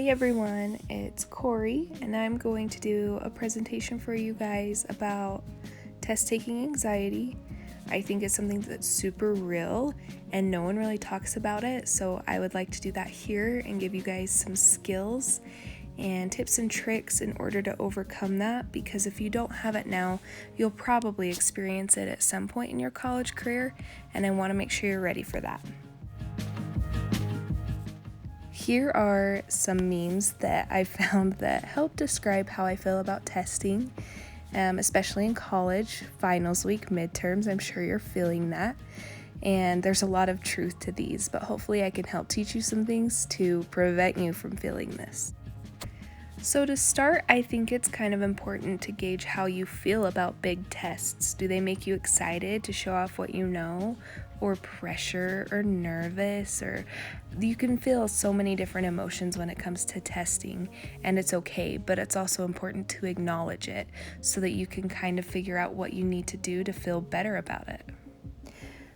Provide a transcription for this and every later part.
Hey everyone, it's Corey, and I'm going to do a presentation for you guys about test-taking anxiety. I think it's something that's super real and no one really talks about it, so I would like to do that here and give you guys some skills and tips and tricks in order to overcome that, because if you don't have it now, you'll probably experience it at some point in your college career, and I want to make sure you're ready for that. Here are some memes that I found that help describe how I feel about testing, especially in college, finals week, midterms. I'm sure you're feeling that. And there's a lot of truth to these, but hopefully I can help teach you some things to prevent you from feeling this. So to start, I think it's kind of important to gauge how you feel about big tests. Do they make you excited to show off what you know, or pressure, or nervous, or you can feel so many different emotions when it comes to testing, and it's okay, but it's also important to acknowledge it so that you can kind of figure out what you need to do to feel better about it.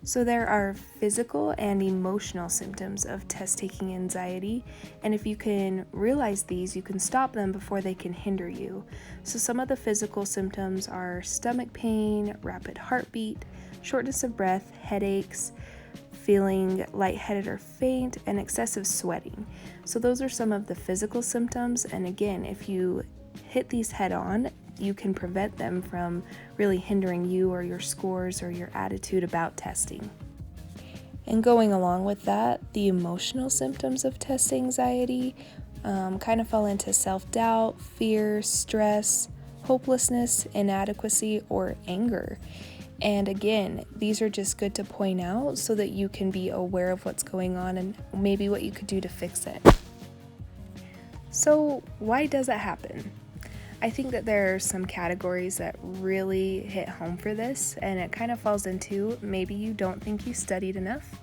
So there are physical and emotional symptoms of test-taking anxiety, and if you can realize these, you can stop them before they can hinder you. So some of the physical symptoms are stomach pain, rapid heartbeat, shortness of breath, headaches, feeling lightheaded or faint, and excessive sweating. So those are some of the physical symptoms, and again, if you hit these head on, you can prevent them from really hindering you or your scores or your attitude about testing. And going along with that, the emotional symptoms of test anxiety kind of fall into self-doubt, fear, stress, hopelessness, inadequacy, or anger. And again, these are just good to point out so that you can be aware of what's going on and maybe what you could do to fix it. So why does it happen? I think that there are some categories that really hit home for this, and it kind of falls into maybe you don't think you studied enough,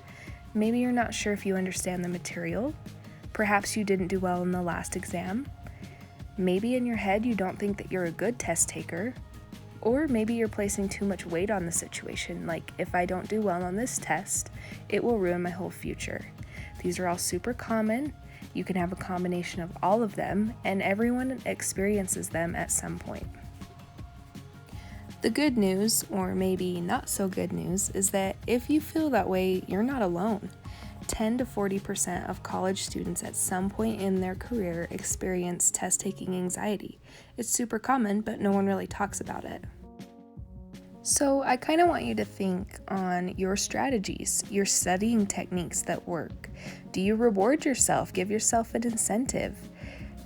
maybe you're not sure if you understand the material, perhaps you didn't do well in the last exam, maybe in your head you don't think that you're a good test taker, or maybe you're placing too much weight on the situation, like if I don't do well on this test, it will ruin my whole future. These are all super common. You can have a combination of all of them, and everyone experiences them at some point. The good news, or maybe not so good news, is that if you feel that way, you're not alone. 10 to 40% of college students at some point in their career experience test-taking anxiety. It's super common, but no one really talks about it. So I kind of want you to think on your strategies, your studying techniques that work. Do you reward yourself? Give yourself an incentive?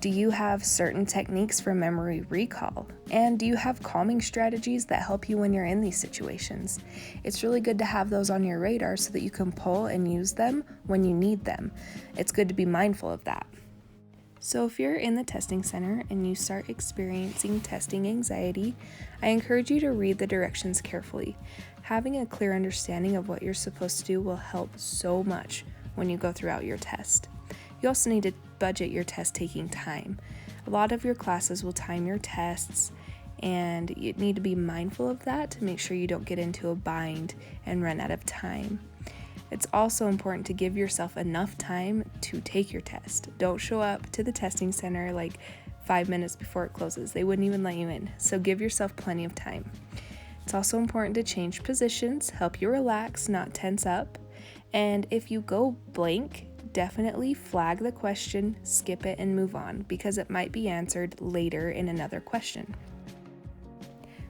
Do you have certain techniques for memory recall? And do you have calming strategies that help you when you're in these situations? It's really good to have those on your radar so that you can pull and use them when you need them. It's good to be mindful of that. So if you're in the testing center and you start experiencing testing anxiety, I encourage you to read the directions carefully. Having a clear understanding of what you're supposed to do will help so much when you go throughout your test. You also need to budget your test-taking time. A lot of your classes will time your tests, and you need to be mindful of that to make sure you don't get into a bind and run out of time. It's also important to give yourself enough time to take your test. Don't show up to the testing center like 5 minutes before it closes. They wouldn't even let you in, so give yourself plenty of time. It's also important to change positions, help you relax, not tense up. And if you go blank, definitely flag the question, skip it, and move on, because it might be answered later in another question.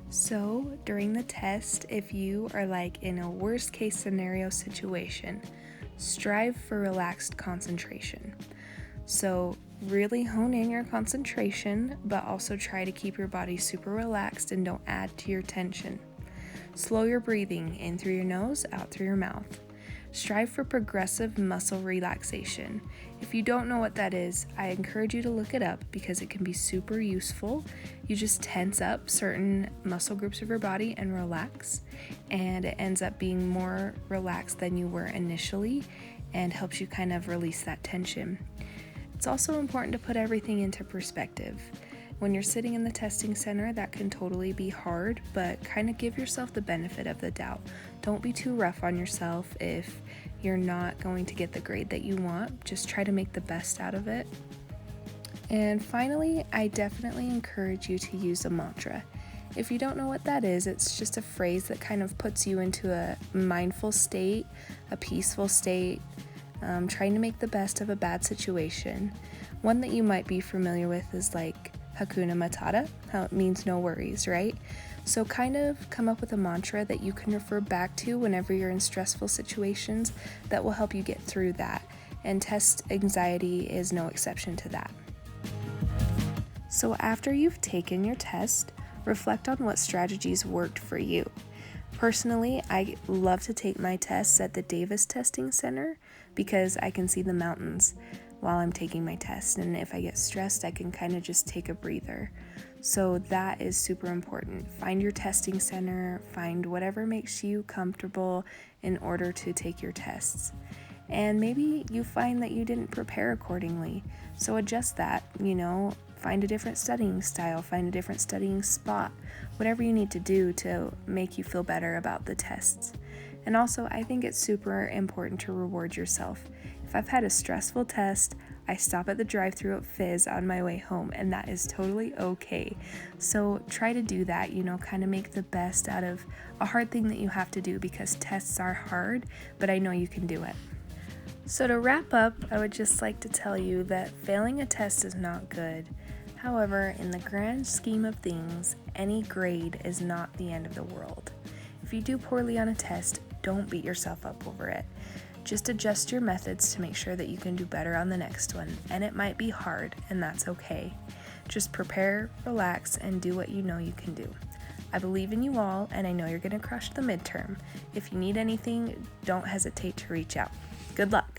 So during the test, if you are like in a worst case scenario situation, strive for relaxed concentration. So really hone in your concentration, but also try to keep your body super relaxed and don't add to your tension. Slow your breathing in through your nose, out through your mouth. Strive for progressive muscle relaxation. If you don't know what that is, I encourage you to look it up because it can be super useful. You just tense up certain muscle groups of your body and relax, and it ends up being more relaxed than you were initially and helps you kind of release that tension. It's also important to put everything into perspective. When you're sitting in the testing center, that can totally be hard, but kind of give yourself the benefit of the doubt. Don't be too rough on yourself if you're not going to get the grade that you want. Just try to make the best out of it. And finally, I definitely encourage you to use a mantra. If you don't know what that is, it's just a phrase that kind of puts you into a mindful state, a peaceful state, trying to make the best of a bad situation. One that you might be familiar with is like Hakuna Matata, how it means no worries, right? So kind of come up with a mantra that you can refer back to whenever you're in stressful situations that will help you get through that. And test anxiety is no exception to that. So after you've taken your test, reflect on what strategies worked for you. Personally, I love to take my tests at the Davis Testing Center because I can see the mountains while I'm taking my test, and if I get stressed, I can kind of just take a breather. So that is super important. Find your testing center, find whatever makes you comfortable in order to take your tests. And maybe you find that you didn't prepare accordingly, so adjust that, find a different studying style, find a different studying spot, whatever you need to do to make you feel better about the tests. And also, I think it's super important to reward yourself. If I've had a stressful test, I stop at the drive-thru at Fizz on my way home, and that is totally okay. So try to do that, kind of make the best out of a hard thing that you have to do, because tests are hard, but I know you can do it. So to wrap up, I would just like to tell you that failing a test is not good. However, in the grand scheme of things, any grade is not the end of the world. If you do poorly on a test, don't beat yourself up over it. Just adjust your methods to make sure that you can do better on the next one, and it might be hard, and that's okay. Just prepare, relax, and do what you know you can do. I believe in you all, and I know you're going to crush the midterm. If you need anything, don't hesitate to reach out. Good luck!